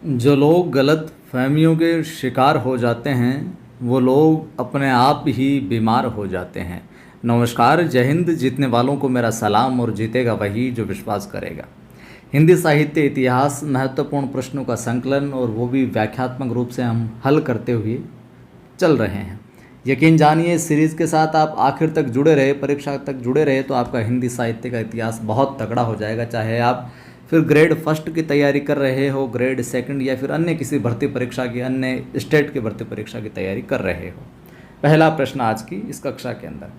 जो लोग गलत फहमियों के शिकार हो जाते हैं वो लोग अपने आप ही बीमार हो जाते हैं। नमस्कार, जय हिंद। जीतने वालों को मेरा सलाम और जीतेगा वही जो विश्वास करेगा। हिंदी साहित्य इतिहास महत्वपूर्ण प्रश्नों का संकलन और वो भी व्याख्यात्मक रूप से हम हल करते हुए चल रहे हैं। यकीन जानिए, इस सीरीज़ के साथ आप आखिर तक जुड़े रहे, परीक्षा तक जुड़े रहे तो आपका हिंदी साहित्य का इतिहास बहुत तगड़ा हो जाएगा। चाहे आप फिर ग्रेड फर्स्ट की तैयारी कर रहे हो, ग्रेड सेकंड या फिर अन्य किसी भर्ती परीक्षा की, अन्य स्टेट की भर्ती परीक्षा की तैयारी कर रहे हो। पहला प्रश्न आज की इस कक्षा के अंदर,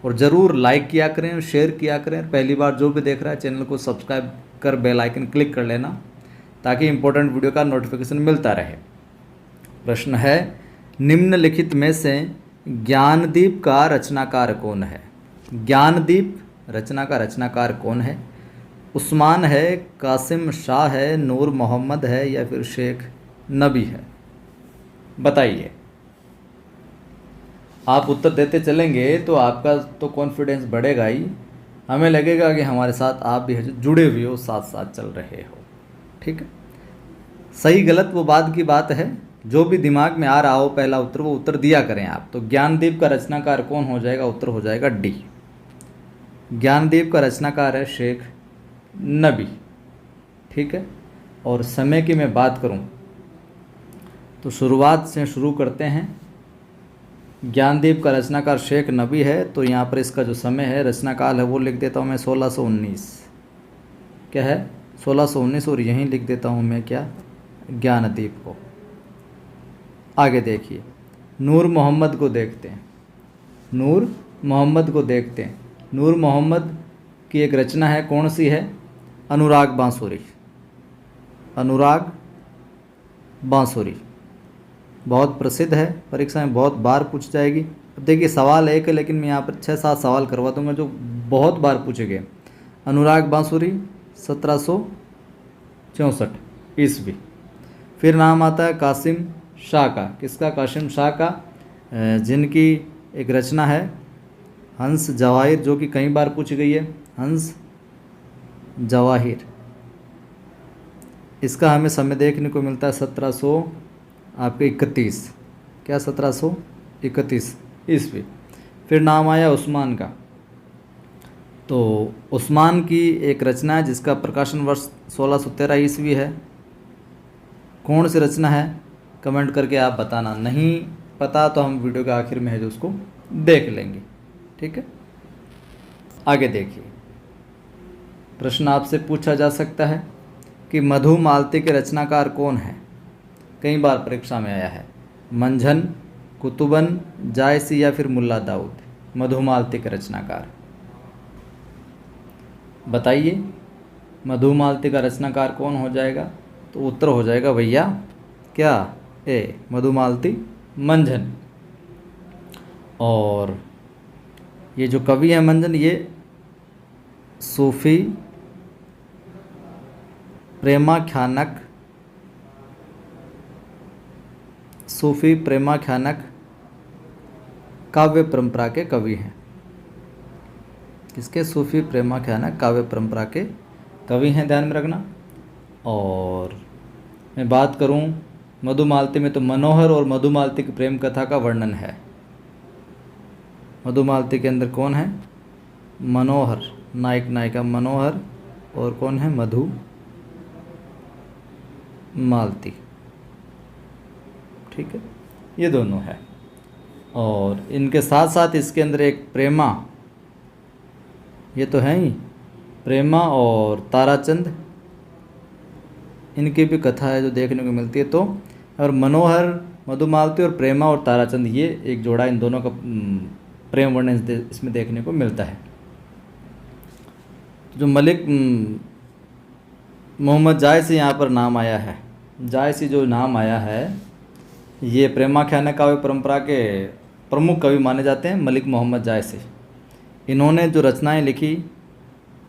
और ज़रूर लाइक किया करें, शेयर किया करें। पहली बार जो भी देख रहा है चैनल को सब्सक्राइब कर बेल आइकन क्लिक कर लेना ताकि इंपॉर्टेंट वीडियो का नोटिफिकेशन मिलता रहे। प्रश्न है, निम्नलिखित में से ज्ञानदीप का रचनाकार कौन है? ज्ञानदीप रचना का रचनाकार कौन है? उस्मान है, कासिम शाह है, नूर मोहम्मद है या फिर शेख नबी है? बताइए। आप उत्तर देते चलेंगे तो आपका तो कॉन्फिडेंस बढ़ेगा ही, हमें लगेगा कि हमारे साथ आप भी जुड़े हुए हो, साथ साथ चल रहे हो। ठीक है, सही गलत वो बाद की बात है। जो भी दिमाग में आ रहा हो पहला उत्तर, वो उत्तर दिया करें आप। तो ज्ञानदीप का रचनाकार कौन हो जाएगा? उत्तर हो जाएगा डी। ज्ञानदीप का रचनाकार है शेख नबी। ठीक है, और समय की मैं बात करूं तो शुरुआत से शुरू करते हैं। ज्ञानदीप का रचनाकार शेख नबी है, तो यहाँ पर इसका जो समय है, रचनाकाल है, वो लिख देता हूँ मैं 1619। क्या है? 1619। और यहीं लिख देता हूँ मैं क्या? ज्ञानदीप को। आगे देखिए, नूर मोहम्मद को देखते हैं। नूर मोहम्मद को देखते हैं। नूर मोहम्मद की एक रचना है, कौन सी है? अनुराग बांसुरी। अनुराग बांसुरी बहुत प्रसिद्ध है, परीक्षा में बहुत बार पूछ जाएगी। अब देखिए, सवाल एक है लेकिन मैं यहाँ पर 6-7 सवाल करवा दूंगा जो बहुत बार पूछे गए। अनुराग बांसुरी 1764 ईस्वी। फिर नाम आता है कासिम शाह का। किसका? कासिम शाह का, जिनकी एक रचना है हंस जवाहिर, जो कि कई बार पूछी गई है। हंस जवाहिर, इसका हमें समय देखने को मिलता है 1731। क्या? 1731 ईस्वी। फिर नाम आया उस्मान का। तो उस्मान की एक रचना है जिसका प्रकाशन वर्ष 1613 ईस्वी है। कौन सी रचना है? कमेंट करके आप बताना। नहीं पता तो हम वीडियो के आखिर में है जो उसको देख लेंगे। ठीक है, आगे देखिए। प्रश्न आपसे पूछा जा सकता है कि मधु मालती के रचनाकार कौन है? कई बार परीक्षा में आया है। मंझन, कुतुबन, जायसी या फिर मुल्ला दाऊद? मधु मालती के रचनाकार बताइए। मधु मालती का रचनाकार कौन हो जाएगा? तो उत्तर हो जाएगा भैया क्या? ए, मधु मालती मंझन। और ये जो कवि है मंझन, ये सूफी प्रेमाख्यानक, सूफी प्रेमाख्यानक काव्य परंपरा के कवि हैं। किसके? सूफी प्रेमाख्यानक काव्य परंपरा के कवि हैं, ध्यान में रखना। और मैं बात करूं मधुमालती में, तो मनोहर और मधुमालती की प्रेम कथा का वर्णन है। मधुमालती के अंदर कौन है? मनोहर, नायक नायिका मनोहर, और कौन है? मधु मालती। ठीक है, ये दोनों है। और इनके साथ साथ इसके अंदर एक प्रेमा, ये तो है ही, प्रेमा और ताराचंद, इनकी भी कथा है जो देखने को मिलती है। तो और मनोहर, मधुमालती और प्रेमा और ताराचंद, ये एक जोड़ा, इन दोनों का प्रेम वर्णन इसमें देखने को मिलता है। जो मलिक मोहम्मद जायसी यहाँ पर नाम आया है, जायसी जो नाम आया है, ये प्रेमाख्यानक काव्य परंपरा के प्रमुख कवि माने जाते हैं, मलिक मोहम्मद जायसी। इन्होंने जो रचनाएं लिखी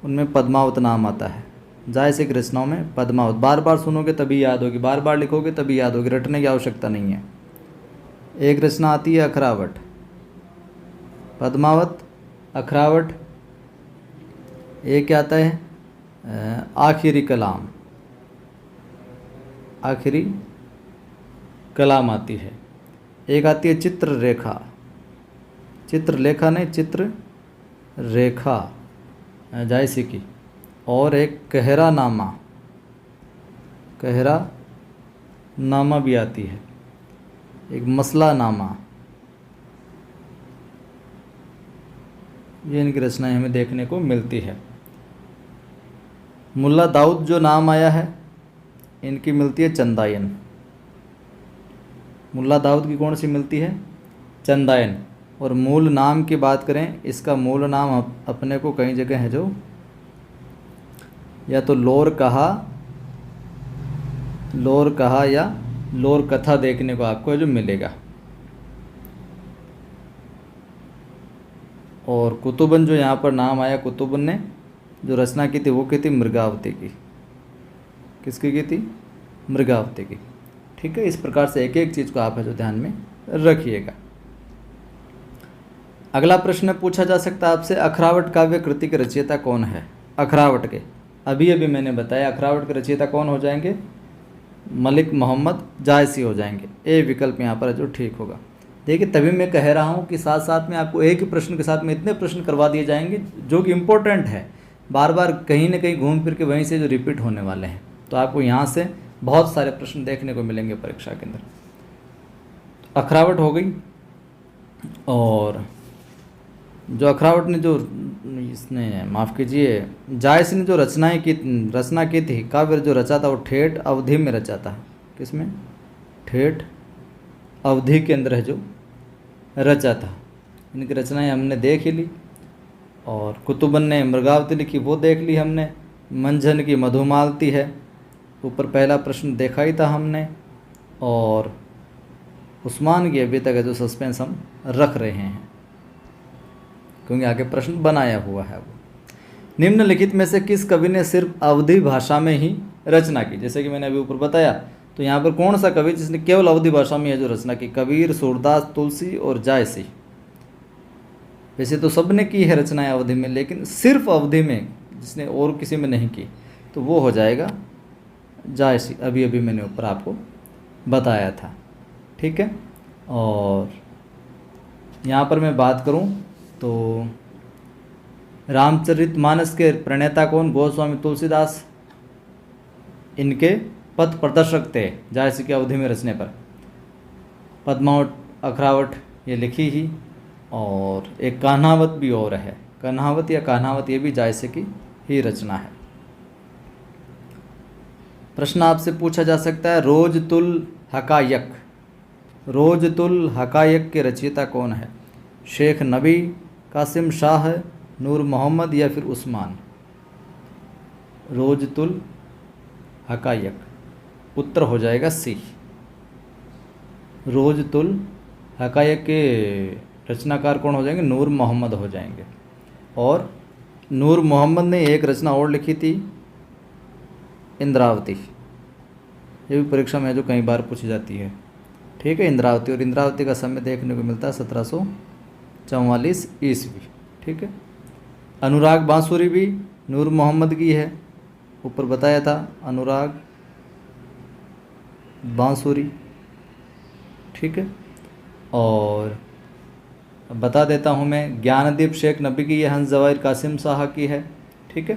उनमें पद्मावत नाम आता है। जायसी की रचनाओं में पद्मावत, बार बार सुनोगे तभी याद होगी, बार बार लिखोगे तभी याद होगी, रटने की आवश्यकता नहीं है। एक रचना आती है अखरावट, पद्मावत, अखरावट। एक क्या आता है? आखिरी कलाम। आखिरी कलाम आती है। एक आती है चित्ररेखा, चित्रलेखा नहीं, चित्र रेखा जायसी की। और एक कहरा नामा, कहरा नामा भी आती है। एक मसला नामा, ये इनकी रचनाएं हमें देखने को मिलती है। मुल्ला दाऊद जो नाम आया है, इनकी मिलती है चंदायन। मुल्ला दाऊद की कौन सी मिलती है? चंदायन। और मूल नाम की बात करें, इसका मूल नाम अपने को कई जगह है जो या तो लोर कहा या लोर कथा देखने को आपको जो मिलेगा। और कुतुबन जो यहाँ पर नाम आया, कुतुबन ने जो रचना की थी वो की थी मृगावती की। किसकी की थी? मृगावती की। ठीक है, इस प्रकार से एक एक चीज़ को आप जो ध्यान में रखिएगा। अगला प्रश्न पूछा जा सकता है आपसे, अखरावट काव्य कृति के रचयिता कौन है? अखरावट के अभी मैंने बताया, अखरावट के रचयिता कौन हो जाएंगे? मलिक मोहम्मद जायसी हो जाएंगे। ए विकल्प यहाँ पर जो ठीक होगा। देखिए, तभी मैं कह रहा हूँ कि साथ साथ में आपको एक ही प्रश्न के साथ में इतने प्रश्न करवा दिए जाएंगे जो कि इम्पोर्टेंट है, बार बार कहीं ना कहीं घूम फिर के वहीं से जो रिपीट होने वाले हैं। तो आपको यहाँ से बहुत सारे प्रश्न देखने को मिलेंगे परीक्षा के अंदर। अखरावट हो गई। और जो अखरावट ने जो इसने माफ़ कीजिए जायसी ने जो रचना की थी, काव्य जो रचा था वो ठेठ अवधि में रचा था। किसमें? ठेठ अवधि के अंदर है जो रचा था। इनकी रचनाएं हमने देख ही ली। और कुतुबन ने मृगावती लिखी, वो देख ली हमने। मंझन की मधुमालती है, ऊपर पहला प्रश्न देखा ही था हमने। और उस्मान की अभी तक जो सस्पेंस हम रख रहे हैं क्योंकि आगे प्रश्न बनाया हुआ है वो। निम्नलिखित में से किस कवि ने सिर्फ अवधी भाषा में ही रचना की? जैसे कि मैंने अभी ऊपर बताया, तो यहाँ पर कौन सा कवि जिसने केवल अवधी भाषा में है जो रचना की? कबीर, सूरदास, तुलसी और जायसी। वैसे तो सब ने की है रचनाएं अवधि में, लेकिन सिर्फ अवधि में जिसने और किसी में नहीं की तो वो हो जाएगा जायसी। अभी मैंने ऊपर आपको बताया था। ठीक है। और यहाँ पर मैं बात करूँ तो रामचरितमानस के प्रणेता कौन? गोस्वामी तुलसीदास। इनके पथ प्रदर्शक थे जायसी की अवधि में रचने पर। पद्मावत, अखरावट ये लिखी ही। और एक कान्हावत भी और है, कन्हावत या कान्हावत, ये भी जायसी की ही रचना है। प्रश्न आपसे पूछा जा सकता है, रोजतुल हकायक, रोजतुल हकायक के रचयिता कौन है? शेख नबी, कासिम शाह, नूर मोहम्मद या फिर उस्मान? रोजतुल हकायक उत्तर हो जाएगा सी। रोजतुल हकायक के रचनाकार कौन हो जाएंगे? नूर मोहम्मद हो जाएंगे। और नूर मोहम्मद ने एक रचना और लिखी थी, इंद्रावती। ये भी परीक्षा में जो कई बार पूछी जाती है। ठीक है, इंद्रावती। और इंद्रावती का समय देखने को मिलता है 1744 ईस्वी। ठीक है। अनुराग बांसुरी भी नूर मोहम्मद की है, ऊपर बताया था अनुराग बांसुरी। ठीक है। और बता देता हूँ मैं, ज्ञानदीप शेख नबी की है, हंस जवाहिर कासिम शाह की है। ठीक है।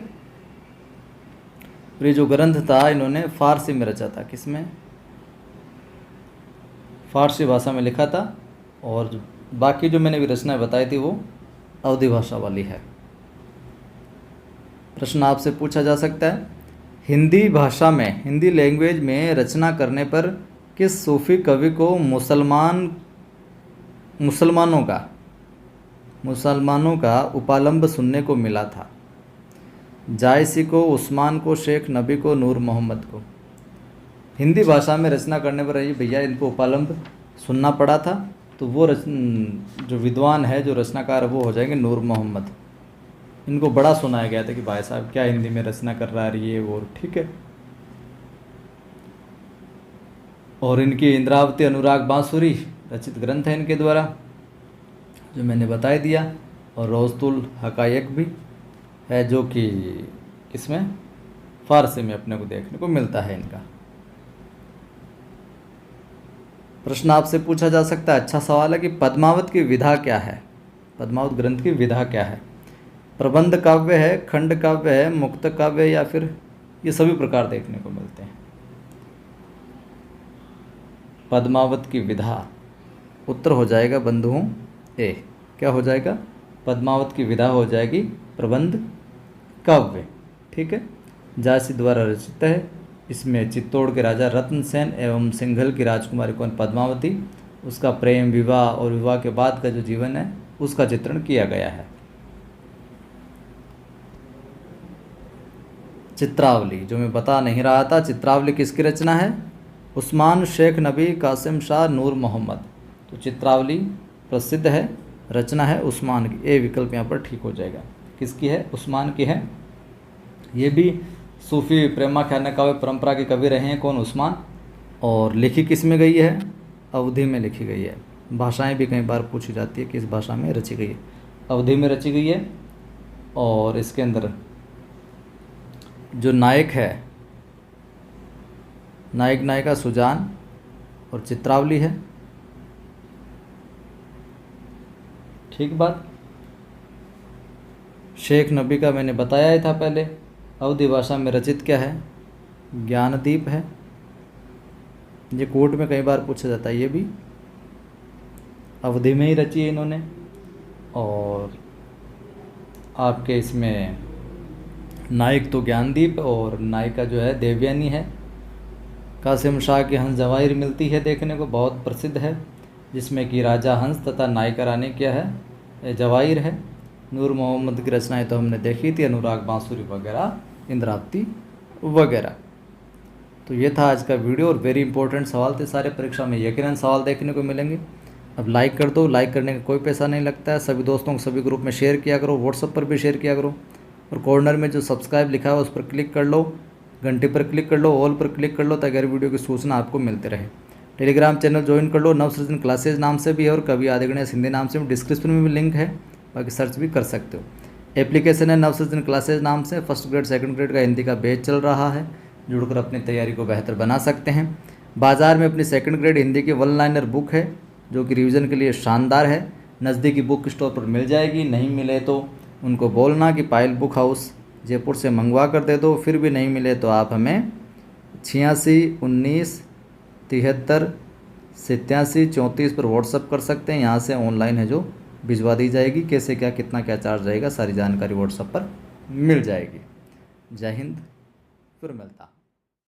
और ये जो ग्रंथ था इन्होंने फारसी में रचा था। किसमें? फारसी भाषा में लिखा था। और बाकी जो मैंने भी रचनाएं बताई थी वो अवधी भाषा वाली है। प्रश्न आपसे पूछा जा सकता है, हिंदी भाषा में, हिंदी लैंग्वेज में रचना करने पर किस सूफी कवि को मुसलमानों का उपालंब सुनने को मिला था? जायसी को, उस्मान को, शेख नबी को, नूर मोहम्मद को? हिंदी भाषा में रचना करने पर ये भैया इनको उपालंब सुनना पड़ा था। तो वो जो विद्वान है, जो रचनाकार, वो हो जाएंगे नूर मोहम्मद। इनको बड़ा सुनाया गया था कि भाई साहब क्या हिंदी में रचना कर रहा है ये वो। ठीक है। और इनकी इंद्रावती, अनुराग बांसुरी रचित ग्रंथ है इनके द्वारा, जो मैंने बता दिया। और रोजतुल हकायक भी है, जो कि इसमें फारसी में अपने को देखने को मिलता है इनका। प्रश्न आपसे पूछा जा सकता है, अच्छा सवाल है, कि पद्मावत की विधा क्या है? पद्मावत ग्रंथ की विधा क्या है? प्रबंध काव्य है, खंड काव्य है, मुक्त काव्य, या फिर ये सभी प्रकार देखने को मिलते हैं? पद्मावत की विधा, उत्तर हो जाएगा बंधुओं ए। क्या हो जाएगा? पद्मावत की विधा हो जाएगी प्रबंध काव्य। ठीक है, झांसी द्वारा रचित है। इसमें चित्तौड़ के राजा रत्न सेन एवं सिंघल की राजकुमारी कौन? पद्मावती। उसका प्रेम, विवाह और विवाह के बाद का जो जीवन है उसका चित्रण किया गया है। चित्रावली, जो मैं बता नहीं रहा था, चित्रावली किसकी रचना है? उस्मान शेख नबी कासिम शाह नूर मोहम्मद। तो चित्रावली प्रसिद्ध है, रचना है उस्मान की। ए विकल्प यहाँ पर ठीक हो जाएगा। किसकी है? उस्मान की है। ये भी सूफी प्रेमाख्यान काव्य परंपरा के कवि रहे हैं। कौन? उस्मान। और लिखी किस में गई है? अवधी में लिखी गई है। भाषाएं भी कई बार पूछी जाती है, किस भाषा में रची गई है? अवधी में रची गई है। और इसके अंदर जो नायक है, नायक नायिका सुजान और चित्रावली है। ठीक बात। शेख नबी का मैंने बताया ही था पहले। अवधी भाषा में रचित क्या है? ज्ञानदीप है। ये कोर्ट में कई बार पूछा जाता है, ये भी अवधी में ही रची है इन्होंने। और आपके इसमें नायक तो ज्ञानदीप और नायिका जो है देवयानी है। कासिम शाह की हंस जवाहिर मिलती है देखने को, बहुत प्रसिद्ध है, जिसमें कि राजा हंस तथा नायिका रानी क्या है? जवाहिर है। नूर मोहम्मद की रचनाएं तो हमने देखी थी, अनुराग बांसुरी वगैरह, इंद्रावती वगैरह। तो ये था आज का वीडियो और वेरी इंपॉर्टेंट सवाल थे सारे, परीक्षा में यकीनन सवाल देखने को मिलेंगे। अब लाइक कर दो, लाइक करने का कोई पैसा नहीं लगता है। सभी दोस्तों को सभी ग्रुप में शेयर किया करो, व्हाट्सएप पर भी शेयर किया करो। और कॉर्नर में जो सब्सक्राइब लिखा है उस पर क्लिक कर लो, घंटे पर क्लिक कर लो, ऑल पर क्लिक कर लो, ताकि हर वीडियो की सूचना आपको मिलते रहे। टेलीग्राम चैनल ज्वाइन कर लो, नवसृजन क्लासेज नाम से भी है और कवि आदिगणेश हिंदी नाम से भी। डिस्क्रिप्शन में भी लिंक है, बाकी सर्च भी कर सकते हो। एप्लीकेशन है नवसृजन क्लासेज नाम से। फर्स्ट ग्रेड सेकंड ग्रेड का हिंदी का बैच चल रहा है, जुड़कर अपनी तैयारी को बेहतर बना सकते हैं। बाजार में अपनी सेकंड ग्रेड हिंदी की वन लाइनर बुक है, जो कि रिवीजन के लिए शानदार है। नज़दीकी बुक स्टोर पर मिल जाएगी, नहीं मिले तो उनको बोलना कि पायल बुक हाउस जयपुर से मंगवा कर दे दो। फिर भी नहीं मिले तो आप हमें 86 19 73 87 34 पर व्हाट्सअप कर सकते हैं। यहाँ से ऑनलाइन है जो भिजवा दी जाएगी। कैसे क्या, कितना क्या चार्ज रहेगा, सारी जानकारी व्हाट्सएप पर मिल जाएगी। जय हिंद, फिर मिलता।